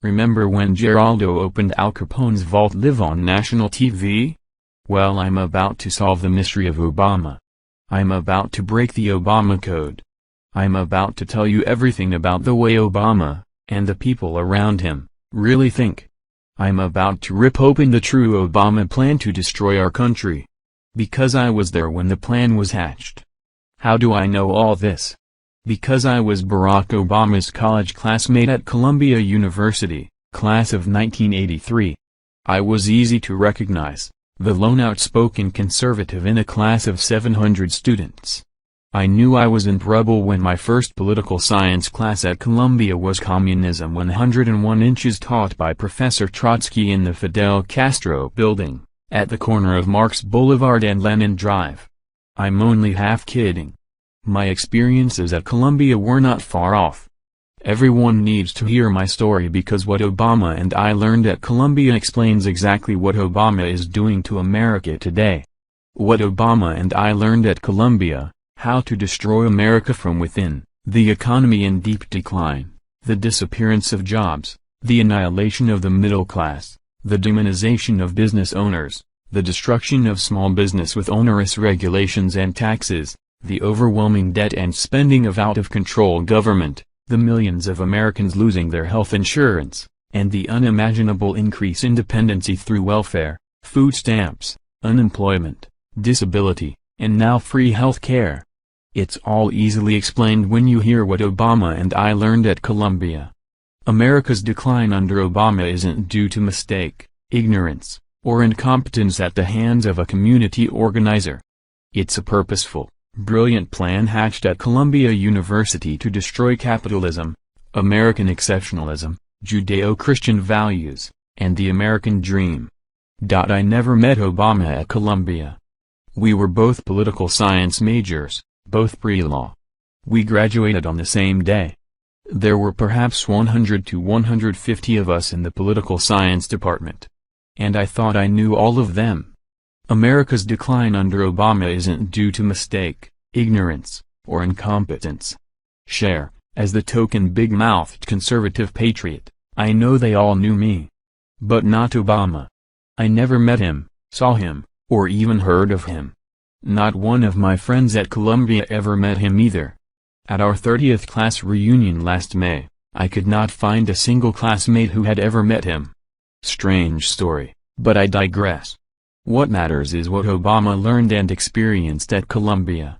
Remember when Geraldo opened Al Capone's vault live on national TV? Well, I'm about to solve the mystery of Obama. I'm about to break the Obama code. I'm about to tell you everything about the way Obama, and the people around him, really think. I'm about to rip open the true Obama plan to destroy our country. Because I was there when the plan was hatched. How do I know all this? Because I was Barack Obama's college classmate at Columbia University, class of 1983. I was easy to recognize, the lone outspoken conservative in a class of 700 students. I knew I was in trouble when my first political science class at Columbia was Communism 101 Inches taught by Professor Trotsky in the Fidel Castro building, at the corner of Marx Boulevard and Lenin Drive. I'm only half kidding. My experiences at Columbia were not far off. Everyone needs to hear my story because what Obama and I learned at Columbia explains exactly what Obama is doing to America today. What Obama and I learned at Columbia, how to destroy America from within, the economy in deep decline, the disappearance of jobs, the annihilation of the middle class, the demonization of business owners, the destruction of small business with onerous regulations and taxes, the overwhelming debt and spending of out-of-control government, the millions of Americans losing their health insurance, and the unimaginable increase in dependency through welfare, food stamps, unemployment, disability, and now free health care. It's all easily explained when you hear what Obama and I learned at Columbia. America's decline under Obama isn't due to mistake, ignorance, or incompetence at the hands of a community organizer. It's a purposeful, brilliant plan hatched at Columbia University to destroy capitalism, American exceptionalism, Judeo-Christian values, and the American dream. I never met Obama at Columbia. We were both political science majors, both pre-law. We graduated on the same day. There were perhaps 100 to 150 of us in the political science department. And I thought I knew all of them. America's decline under Obama isn't due to mistake, ignorance, or incompetence. Cher, as the token big-mouthed conservative patriot, I know they all knew me. But not Obama. I never met him, saw him, or even heard of him. Not one of my friends at Columbia ever met him either. At our 30th class reunion last May, I could not find a single classmate who had ever met him. Strange story, but I digress. What matters is what Obama learned and experienced at Columbia.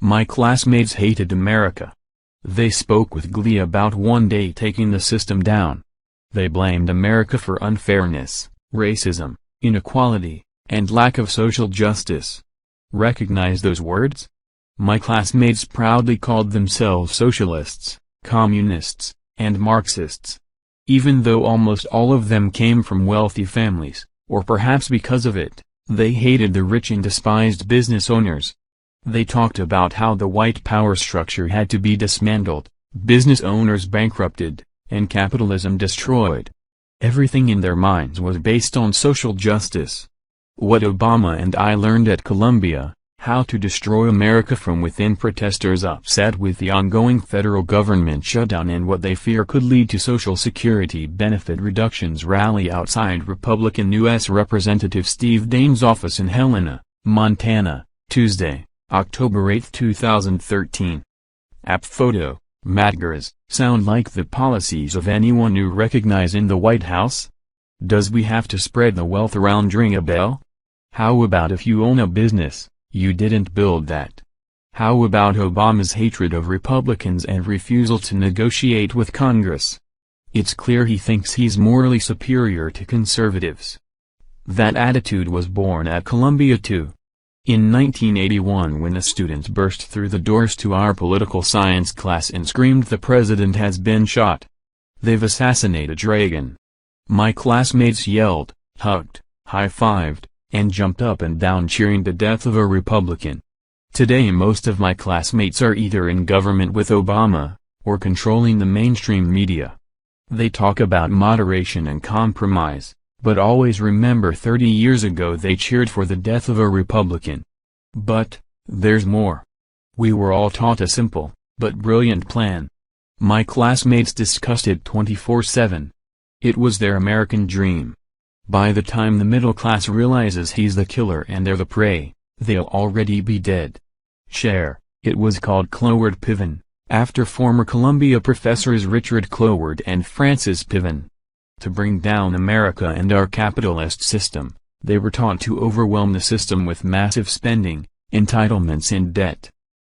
My classmates hated America. They spoke with glee about one day taking the system down. They blamed America for unfairness, racism, inequality, and lack of social justice. Recognize those words? My classmates proudly called themselves socialists, communists, and Marxists. Even though almost all of them came from wealthy families, or perhaps because of it, they hated the rich and despised business owners. They talked about how the white power structure had to be dismantled, business owners bankrupted, and capitalism destroyed. Everything in their minds was based on social justice. What Obama and I learned at Columbia, how to destroy America from within. Protesters upset with the ongoing federal government shutdown and what they fear could lead to Social Security benefit reductions rally outside Republican U.S. Representative Steve Daines' office in Helena, Montana, Tuesday, October 8, 2013. App photo, Matt Gaetz. Sound like the policies of anyone you recognize in the White House? Does we have to spread the wealth around? Ring a bell? How about if you own a business, you didn't build that? How about Obama's hatred of Republicans and refusal to negotiate with Congress? It's clear he thinks he's morally superior to conservatives. That attitude was born at Columbia too. In 1981, when a student burst through the doors to our political science class and screamed, "The president has been shot. They've assassinated Reagan." My classmates yelled, hugged, high-fived, and jumped up and down cheering the death of a Republican. Today most of my classmates are either in government with Obama, or controlling the mainstream media. They talk about moderation and compromise, but always remember 30 years ago they cheered for the death of a Republican. But, there's more. We were all taught a simple, but brilliant plan. My classmates discussed it 24/7. It was their American dream. By the time the middle class realizes he's the killer and they're the prey, they'll already be dead. Cher, it was called Cloward Piven, after former Columbia professors Richard Cloward and Francis Piven. To bring down America and our capitalist system, they were taught to overwhelm the system with massive spending, entitlements and debt.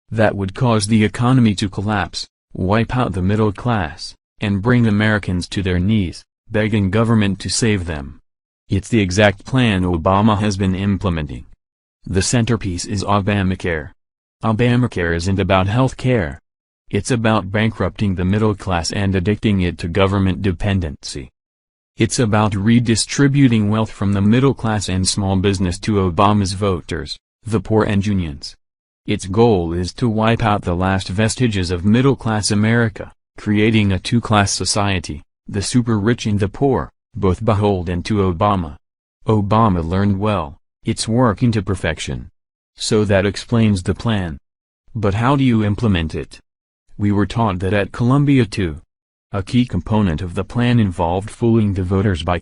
That would cause the economy to collapse, wipe out the middle class, and bring Americans to their knees, begging government to save them. It's the exact plan Obama has been implementing. The centerpiece is Obamacare. Obamacare isn't about health care. It's about bankrupting the middle class and addicting it to government dependency. It's about redistributing wealth from the middle class and small business to Obama's voters, the poor and unions. Its goal is to wipe out the last vestiges of middle-class America, creating a two-class society, the super-rich and the poor, both beholden to Obama. Obama learned well, it's working to perfection. So that explains the plan. But how do you implement it? We were taught that at Columbia too. A key component of the plan involved fooling the voters by